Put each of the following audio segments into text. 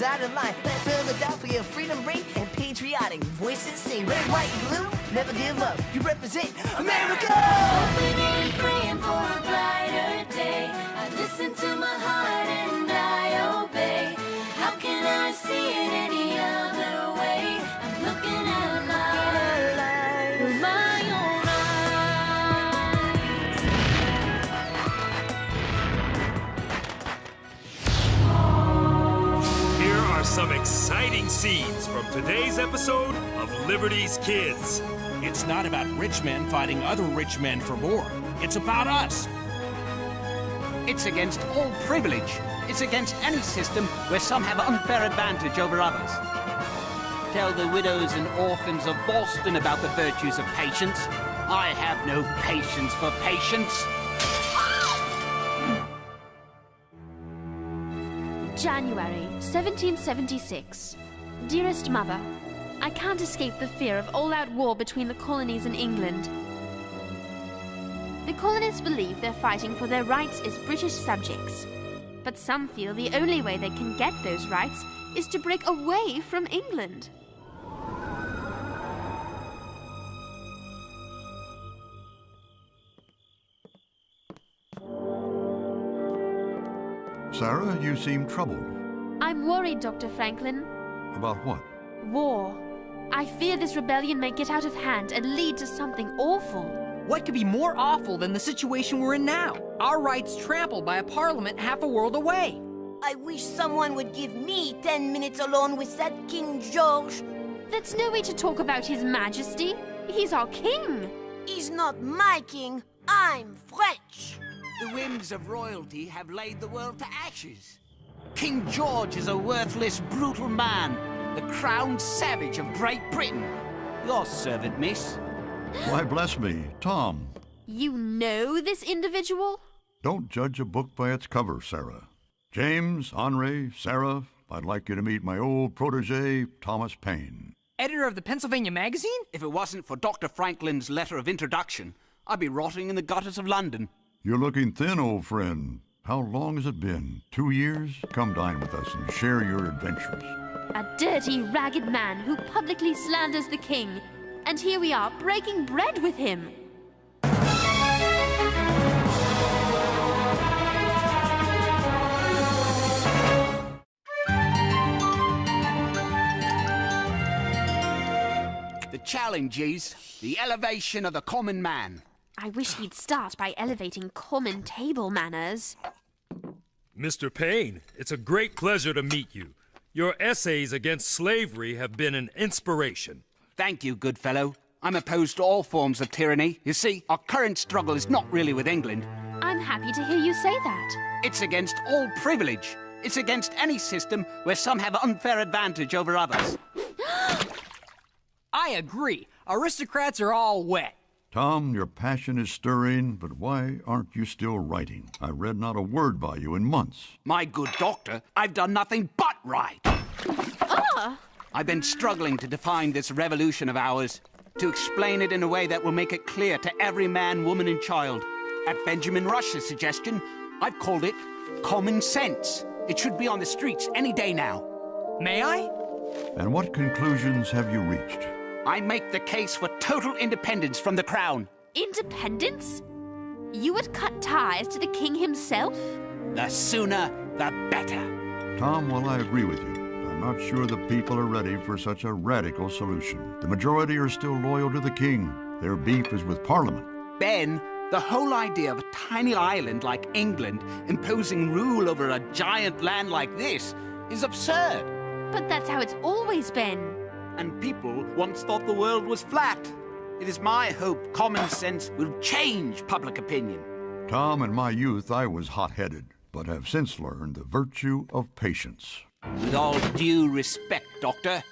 is out of line. Let Philadelphia freedom ring and patriotic voices sing. Red, white, blue, never give up. You represent America! Hoping and praying for a brighter day. I listen to my heart and I obey. How can I see it any other way? I'm looking at life with my own eyes. Here are some exciting scenes from today's episode of Liberty's Kids. It's not about rich men fighting other rich men for more. It's about us. It's against all privilege. It's against any system where some have unfair advantage over others. Tell the widows and orphans of Boston about the virtues of patience. I have no patience for patience. January 1776. Dearest Mother, I can't escape the fear of all-out war between the colonies and England. The colonists believe they're fighting for their rights as British subjects. But some feel the only way they can get those rights is to break away from England. Sarah, you seem troubled. I'm worried, Dr. Franklin. About what? War. I fear this rebellion may get out of hand and lead to something awful. What could be more awful than the situation we're in now? Our rights trampled by a parliament half a world away. I wish someone would give me 10 minutes alone with that King George. That's no way to talk about His Majesty. He's our king. He's not my king. I'm French. The whims of royalty have laid the world to ashes. King George is a worthless, brutal man, the crowned savage of Great Britain. Your servant, miss. Why, bless me, Tom. You know this individual? Don't judge a book by its cover, Sarah. James, Henri, Sarah, I'd like you to meet my old protege, Thomas Paine. Editor of the Pennsylvania Magazine? If it wasn't for Dr. Franklin's letter of introduction, I'd be rotting in the gutters of London. You're looking thin, old friend. How long has it been? 2 years? Come dine with us and share your adventures. A dirty, ragged man who publicly slanders the king. And here we are, breaking bread with him. The challenge is the elevation of the common man. I wish he'd start by elevating common table manners. Mr. Paine, it's a great pleasure to meet you. Your essays against slavery have been an inspiration. Thank you, good fellow. I'm opposed to all forms of tyranny. You see, our current struggle is not really with England. I'm happy to hear you say that. It's against all privilege. It's against any system where some have unfair advantage over others. I agree. Aristocrats are all wet. Tom, your passion is stirring, but why aren't you still writing? I read not a word by you in months. My good doctor, I've done nothing but write. I've been struggling to define this revolution of ours, to explain it in a way that will make it clear to every man, woman, and child. At Benjamin Rush's suggestion, I've called it common sense. It should be on the streets any day now. May I? And what conclusions have you reached? I make the case for total independence from the crown. Independence? You would cut ties to the king himself? The sooner, the better. Tom, while I agree with you, I'm not sure the people are ready for such a radical solution. The majority are still loyal to the king. Their beef is with Parliament. Ben, the whole idea of a tiny island like England imposing rule over a giant land like this is absurd. But that's how it's always been. And people once thought the world was flat. It is my hope common sense will change public opinion. Tom, in my youth, I was hot-headed, but have since learned the virtue of patience. With all due respect, Doctor,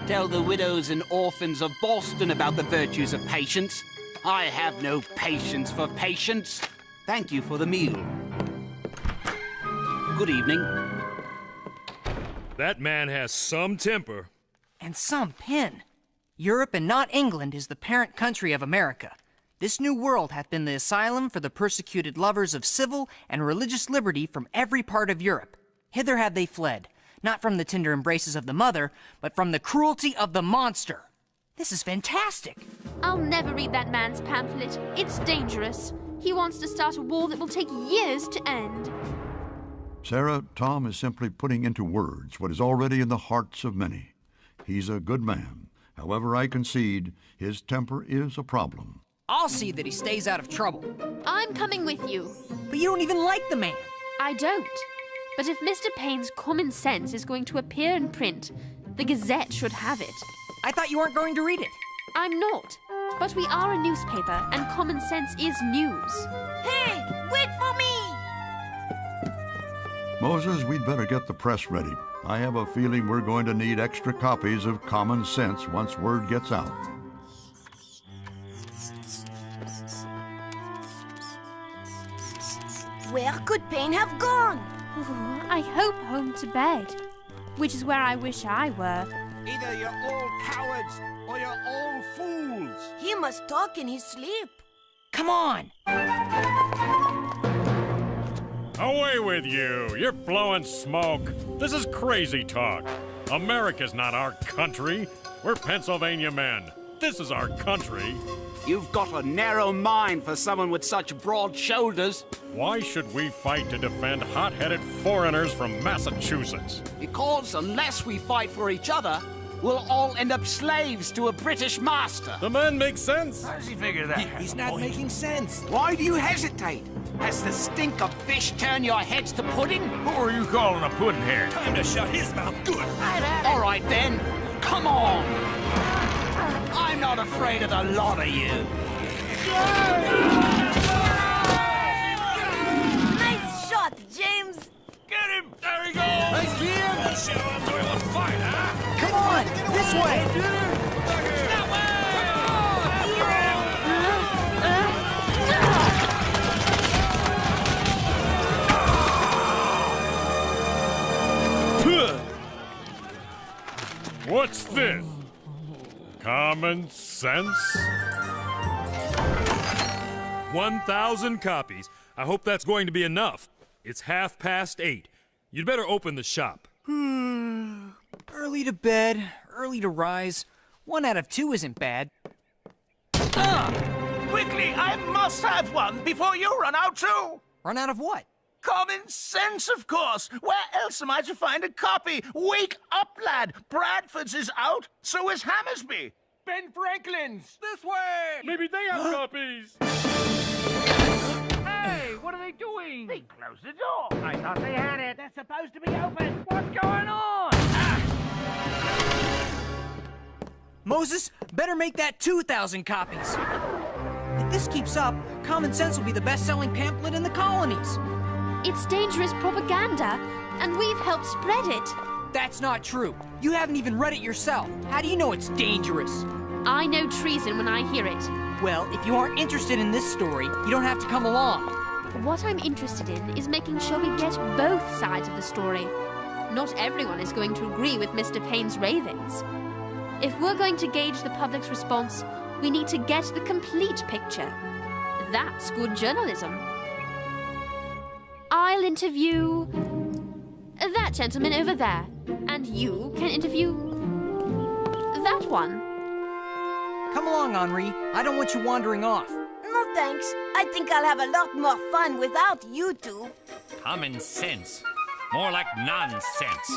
tell the widows and orphans of Boston about the virtues of patience. I have no patience for patience. Thank you for the meal. Good evening. That man has some temper. And some pen. Europe and not England is the parent country of America. This new world hath been the asylum for the persecuted lovers of civil and religious liberty from every part of Europe. Hither have they fled, Not from the tender embraces of the mother, but from the cruelty of the monster. This is fantastic. I'll never read that man's pamphlet. It's dangerous. He wants to start a war that will take years to end. Sarah, Tom is simply putting into words what is already in the hearts of many. He's a good man. However, I concede his temper is a problem. I'll see that he stays out of trouble. I'm coming with you. But you don't even like the man. I don't. But if Mr. Paine's common sense is going to appear in print, the Gazette should have it. I thought you weren't going to read it. I'm not. But we are a newspaper, and common sense is news. Hey, wait for me! Moses, we'd better get the press ready. I have a feeling we're going to need extra copies of Common Sense once word gets out. Where could Paine have gone? Ooh, I hope home to bed, which is where I wish I were. Either you're all cowards or you're all fools. He must talk in his sleep. Come on! Away with you! You're blowing smoke. This is crazy talk. America's not our country. We're Pennsylvania men. This is our country. You've got a narrow mind for someone with such broad shoulders. Why should we fight to defend hot-headed foreigners from Massachusetts? Because unless we fight for each other, we'll all end up slaves to a British master. The man makes sense. How does he figure that? He's not making sense. Why do you hesitate? Has the stink of fish turned your heads to pudding? Who are you calling a puddin'-head? Time to shut his mouth good. All right then, come on. I'm not afraid of the lot of you. Nice shot, James. Get him! There he goes! Nice game! Show him doing a fight, huh? Come on! This way! That way! What's this? Common sense? 1,000 copies. I hope that's going to be enough. It's 8:30. You'd better open the shop. Early to bed, early to rise. 1 out of 2 isn't bad. Quickly, I must have one before you run out too. Run out of what? Common sense, of course. Where else am I to find a copy? Wake up, lad. Bradford's is out, so is Hammersby. Ben Franklin's! This way! Maybe they have copies. Hey, what are they doing? They closed the door. I thought they had it. They're supposed to be open. What's going on? Moses, better make that 2,000 copies. If this keeps up, Common Sense will be the best-selling pamphlet in the colonies. It's dangerous propaganda, and we've helped spread it. That's not true. You haven't even read it yourself. How do you know it's dangerous? I know treason when I hear it. Well, if you aren't interested in this story, you don't have to come along. What I'm interested in is making sure we get both sides of the story. Not everyone is going to agree with Mr. Paine's ravings. If we're going to gauge the public's response, we need to get the complete picture. That's good journalism. I'll interview that gentleman over there, and you can interview that one. Come along, Henri. I don't want you wandering off. No thanks. I think I'll have a lot more fun without you two. Common sense. More like nonsense.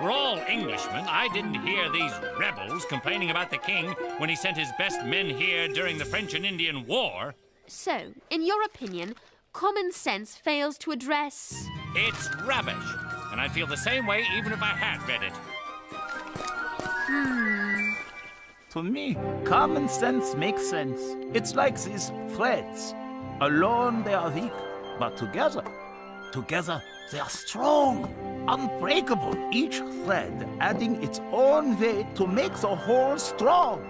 We're all Englishmen. I didn't hear these rebels complaining about the king when he sent his best men here during the French and Indian War. So, in your opinion, common sense fails to address... It's rubbish. And I'd feel the same way even if I had read it. To me, common sense makes sense. It's like these threads. Alone they are weak, but together they are strong, unbreakable. Each thread adding its own weight to make the whole strong.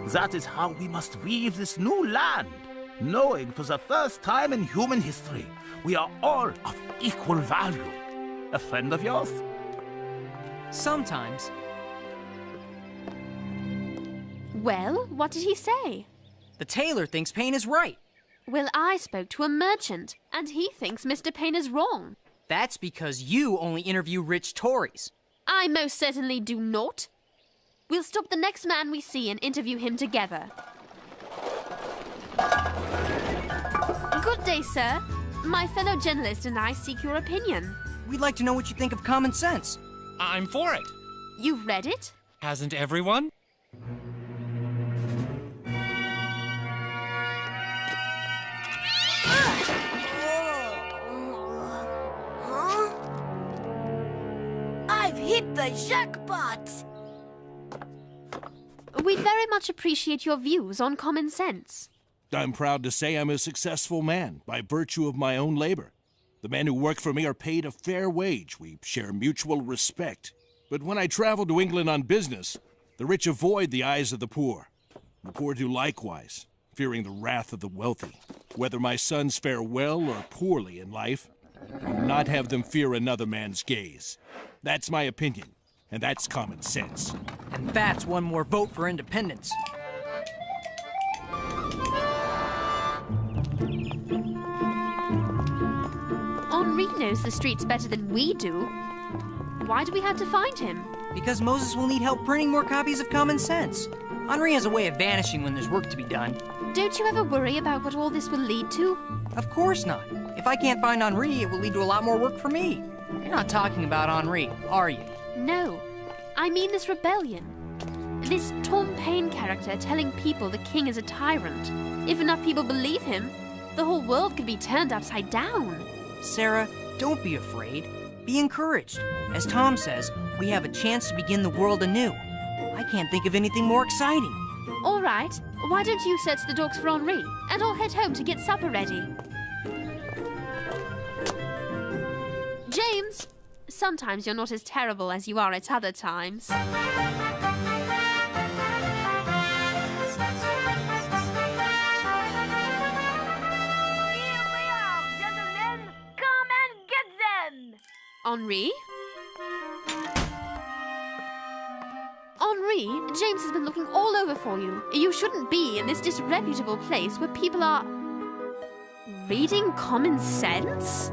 That is how we must weave this new land, knowing for the first time in human history, we are all of equal value. A friend of yours? Sometimes. Well, what did he say? The tailor thinks Paine is right. Well, I spoke to a merchant, and he thinks Mr. Paine is wrong. That's because you only interview rich Tories. I most certainly do not. We'll stop the next man we see and interview him together. Good day, sir. My fellow journalist and I seek your opinion. We'd like to know what you think of Common Sense. I'm for it. You've read it? Hasn't everyone? Huh? I've hit the jackpot! We'd very much appreciate your views on Common Sense. I'm proud to say I'm a successful man by virtue of my own labor. The men who work for me are paid a fair wage. We share mutual respect. But when I travel to England on business, the rich avoid the eyes of the poor. The poor do likewise, fearing the wrath of the wealthy. Whether my sons fare well or poorly in life, I will not have them fear another man's gaze. That's my opinion, and that's common sense. And that's one more vote for independence. Henri knows the streets better than we do. Why do we have to find him? Because Moses will need help printing more copies of Common Sense. Henri has a way of vanishing when there's work to be done. Don't you ever worry about what all this will lead to? Of course not. If I can't find Henri, it will lead to a lot more work for me. You're not talking about Henri, are you? No. I mean this rebellion. This Thomas Paine character telling people the king is a tyrant. If enough people believe him, the whole world could be turned upside down. Sarah, don't be afraid. Be encouraged. As Tom says, we have a chance to begin the world anew. I can't think of anything more exciting. All right. Why don't you search the dogs for Henri, and I'll head home to get supper ready. James, sometimes you're not as terrible as you are at other times. Henri? Henri, James has been looking all over for you. You shouldn't be in this disreputable place where people are... reading Common Sense?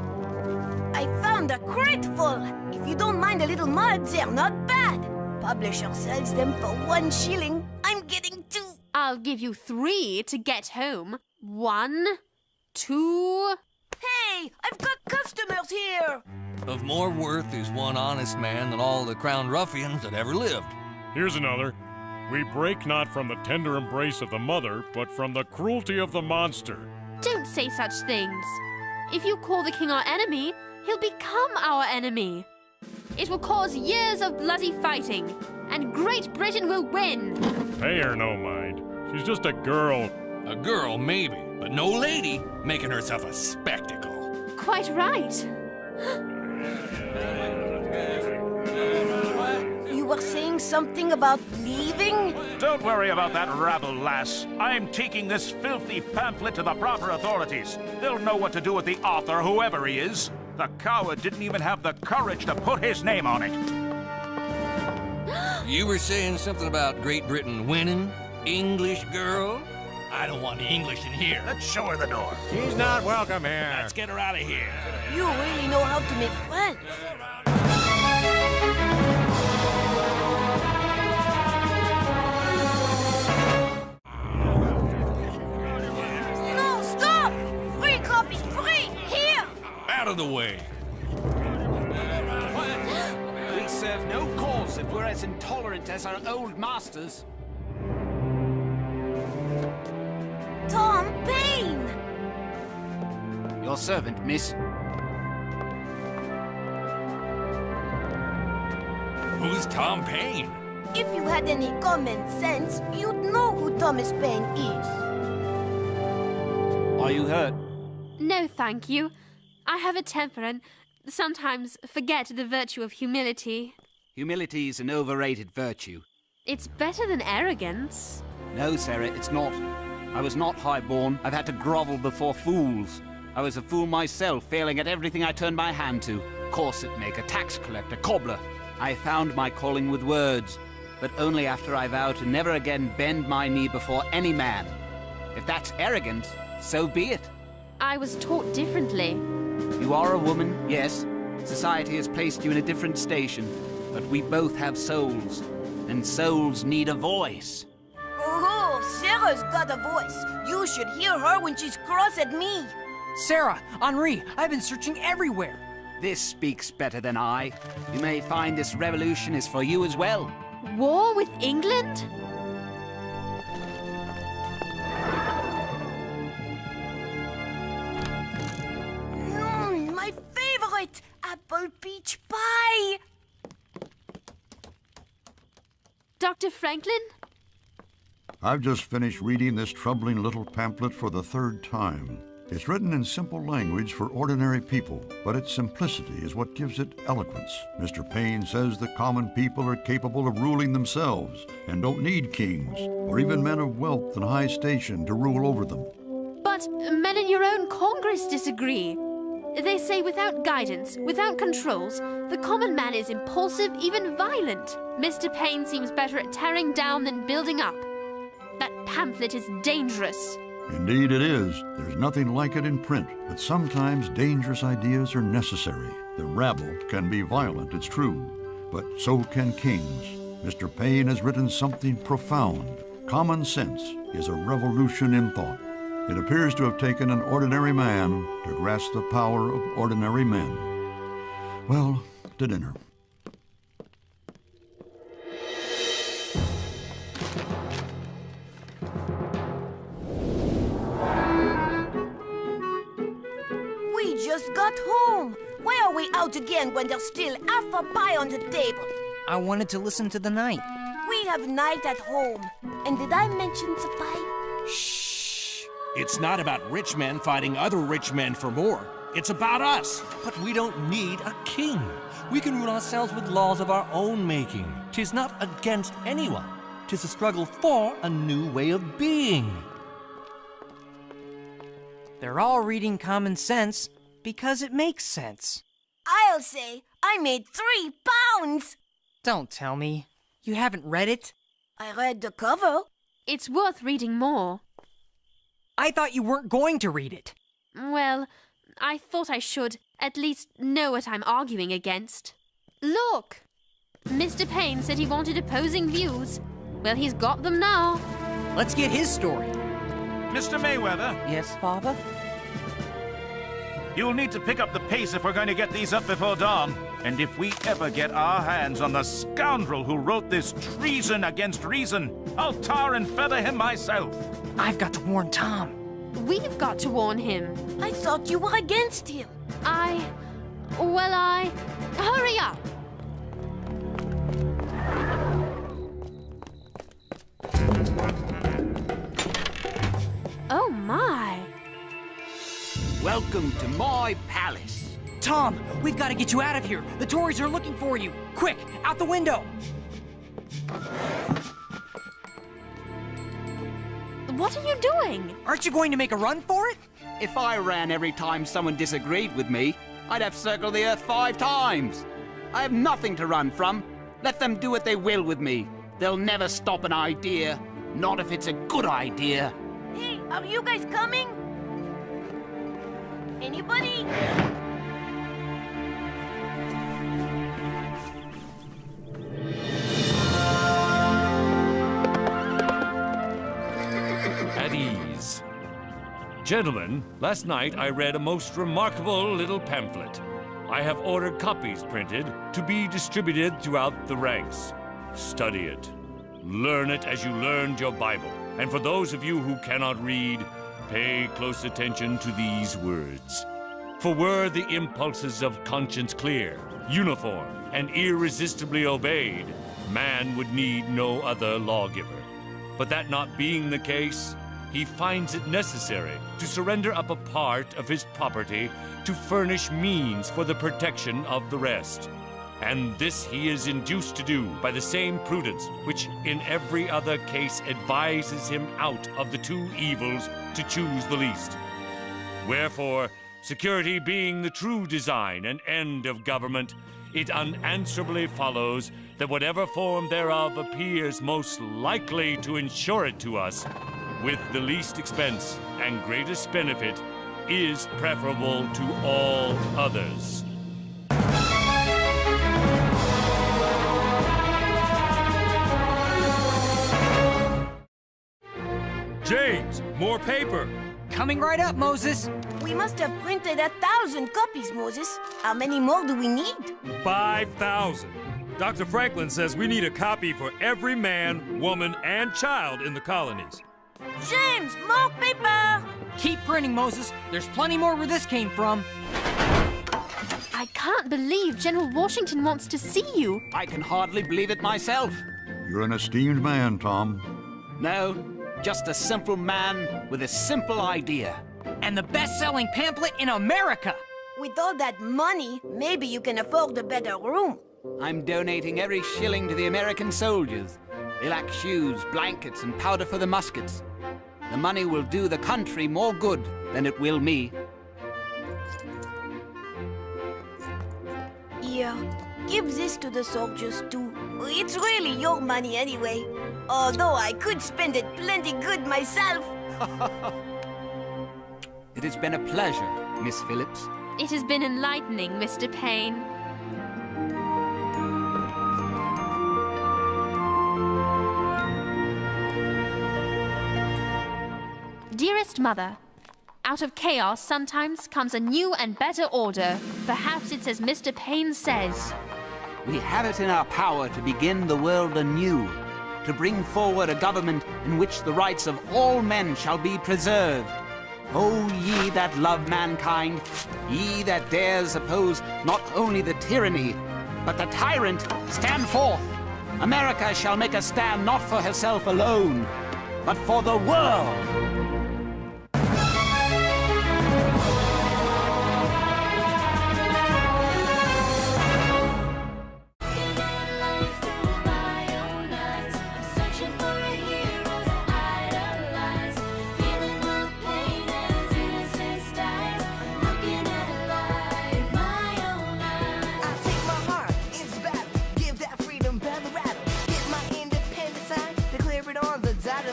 I found a crate full. If you don't mind a little mud, they're not bad. Publisher sells them for 1 shilling. I'm getting 2. I'll give you 3 to get home. 1, 2... Hey, I've got customers here. Of more worth is one honest man than all the crown ruffians that ever lived. Here's another. We break not from the tender embrace of the mother, but from the cruelty of the monster. Don't say such things. If you call the king our enemy, he'll become our enemy. It will cause years of bloody fighting, and Great Britain will win. Pay her no mind. She's just a girl. A girl, maybe, but no lady making herself a spectacle. Quite right. You were saying something about leaving? Don't worry about that rabble, lass. I'm taking this filthy pamphlet to the proper authorities. They'll know what to do with the author, whoever he is. The coward didn't even have the courage to put his name on it. You were saying something about Great Britain winning? English girl? I don't want the English in here. Let's show her the door. She's not welcome here. Let's get her out of here. You really know how to make friends. No, stop! Free copies, free! Here! Out of the way. We serve no cause if we're as intolerant as our old masters. Tom Paine! Your servant, miss. Who's Tom Paine? If you had any common sense, you'd know who Thomas Paine is. Are you hurt? No, thank you. I have a temper and sometimes forget the virtue of humility. Humility is an overrated virtue. It's better than arrogance. No, Sarah, it's not. I was not high-born. I've had to grovel before fools. I was a fool myself, failing at everything I turned my hand to. Corset maker, tax collector, cobbler. I found my calling with words, but only after I vowed to never again bend my knee before any man. If that's arrogance, so be it. I was taught differently. You are a woman, yes. Society has placed you in a different station. But we both have souls, and souls need a voice. Oh, Sarah's got a voice. You should hear her when she's cross at me. Sarah, Henri, I've been searching everywhere. This speaks better than I. You may find this revolution is for you as well. War with England? My favorite, apple peach pie. Dr. Franklin? I've just finished reading this troubling little pamphlet for the third time. It's written in simple language for ordinary people, but its simplicity is what gives it eloquence. Mr. Paine says the common people are capable of ruling themselves and don't need kings or even men of wealth and high station to rule over them. But men in your own Congress disagree. They say without guidance, without controls, the common man is impulsive, even violent. Mr. Paine seems better at tearing down than building up. That pamphlet is dangerous. Indeed it is. There's nothing like it in print, but sometimes dangerous ideas are necessary. The rabble can be violent, it's true, but so can kings. Mr. Paine has written something profound. Common sense is a revolution in thought. It appears to have taken an ordinary man to grasp the power of ordinary men. Well, to dinner. We just got home. Why are we out again when there's still half a pie on the table? I wanted to listen to the night. We have night at home. And did I mention the pie? Shh. It's not about rich men fighting other rich men for more. It's about us. But we don't need a king. We can rule ourselves with laws of our own making. 'Tis not against anyone. 'Tis a struggle for a new way of being. They're all reading Common Sense because it makes sense. I'll say I made 3 pounds. Don't tell me. You haven't read it? I read the cover. It's worth reading more. I thought you weren't going to read it. Well, I thought I should at least know what I'm arguing against. Look! Mr. Paine said he wanted opposing views. Well, he's got them now. Let's get his story. Mr. Mayweather, Yes, Father? you'll need to pick up the pace if we're going to get these up before dawn. And if we ever get our hands on the scoundrel who wrote this treason against reason, I'll tar and feather him myself. I've got to warn Tom. We've got to warn him. I thought you were against him. Hurry up! Oh my! Welcome to my palace. Tom, we've got to get you out of here. The Tories are looking for you. Quick, out the window. What are you doing? Aren't you going to make a run for it? If I ran every time someone disagreed with me, I'd have circled the earth 5 times. I have nothing to run from. Let them do what they will with me. They'll never stop an idea, not if it's a good idea. Hey, are you guys coming? Anybody? At ease. Gentlemen, last night I read a most remarkable little pamphlet. I have ordered copies printed to be distributed throughout the ranks. Study it. Learn it as you learned your Bible. And for those of you who cannot read, pay close attention to these words. For were the impulses of conscience clear, uniform, and irresistibly obeyed, man would need no other lawgiver. But that not being the case, he finds it necessary to surrender up a part of his property to furnish means for the protection of the rest. And this he is induced to do by the same prudence which in every other case advises him out of the 2 evils to choose the least. Wherefore, security being the true design and end of government, it unanswerably follows that whatever form thereof appears most likely to ensure it to us, with the least expense and greatest benefit, is preferable to all others. More paper. Coming right up, Moses. We must have printed 1,000 copies, Moses. How many more do we need? 5,000. Dr. Franklin says we need a copy for every man, woman, and child in the colonies. James, more paper! Keep printing, Moses. There's plenty more where this came from. I can't believe General Washington wants to see you. I can hardly believe it myself. You're an esteemed man, Tom. No, just a simple man with a simple idea. And the best-selling pamphlet in America. With all that money, maybe you can afford a better room. I'm donating every shilling to the American soldiers. They lack shoes, blankets, and powder for the muskets. The money will do the country more good than it will me. Here, give this to the soldiers too. It's really your money anyway. Although I could spend it plenty good myself. It has been a pleasure, Miss Phillips. It has been enlightening, Mr. Paine. Dearest Mother, out of chaos sometimes comes a new and better order. Perhaps it's as Mr. Paine says. We have it in our power to begin the world anew, to bring forward a government in which the rights of all men shall be preserved. O ye that love mankind, ye that dares oppose not only the tyranny, but the tyrant, stand forth. America shall make a stand not for herself alone, but for the world.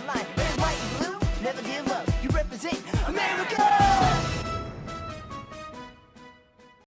Red, white, and blue, never give up.